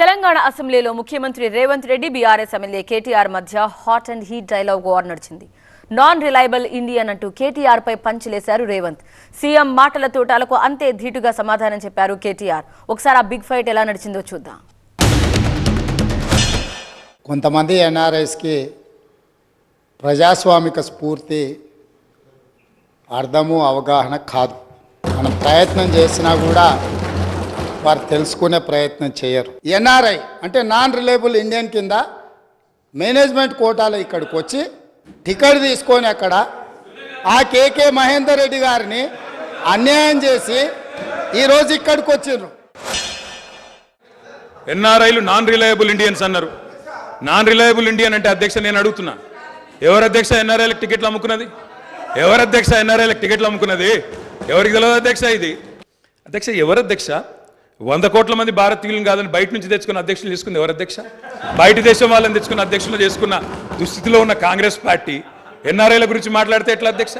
తెలంగాణ అసెంబ్లీలో ముఖ్యమంత్రి Revanth Reddy BRS MLA KTR మధ్య hot and heat dialogue war నడిచింది. నాన్ రిలయబుల్ ఇండియన్ అంటూ కేటీఆర్ పై పంచులేశారు రేవంత్. సీఎం మాటల తోటాలకు అంతే ధీటుగా సమాధానం చెప్పారు కేటీఆర్. ఒకసారి ఆ బిగ్ ఫైట్ ఎలా నడిచిందో చూద్దాం. కొంతమంది ఎన్ఆర్ఐస్కి ప్రజాస్వామిక స్ఫూర్తి అర్థము అవగాహన కాదు. మనం ప్రయత్నం చేసినా కూడా వారు తెలుసుకునే ప్రయత్నం చేయరు. ఎన్ఆర్ఐ అంటే నాన్ రిలయబుల్ ఇండియన్ కింద మేనేజ్మెంట్ కోటాలో ఇక్కడికి వచ్చి టికెట్ తీసుకొని అక్కడ ఆ కేకే మహేందర్ రెడ్డి గారిని అన్యాయం చేసి ఈరోజు ఇక్కడికి వచ్చిండ్రు. ఎన్ఆర్ఐలు నాన్ రిలయబుల్ ఇండియన్స్ అన్నారు. నాన్ రిలయబుల్ ఇండియన్ అంటే అధ్యక్ష నేను అడుగుతున్నా, ఎవరు అధ్యక్ష ఎన్ఆర్ఐలకు టికెట్లు అమ్ముకున్నది? ఎవరు అధ్యక్ష ఎన్ఆర్ఐలకు టికెట్లు అమ్ముకున్నది? ఎవరికి తెలియదు అధ్యక్ష? ఇది అధ్యక్ష ఎవరు అధ్యక్ష? 100 కోట్ల మంది భారతీయులను కాదని బయట నుంచి తెచ్చుకున్న అధ్యక్షులు తీసుకుంది ఎవరు అధ్యక్ష? బయట దేశం వాళ్ళని తెచ్చుకున్న అధ్యక్షులు చేసుకున్న దుస్థితిలో ఉన్న కాంగ్రెస్ పార్టీ ఎన్ఆర్ఐల గురించి మాట్లాడితే ఎట్లా అధ్యక్ష?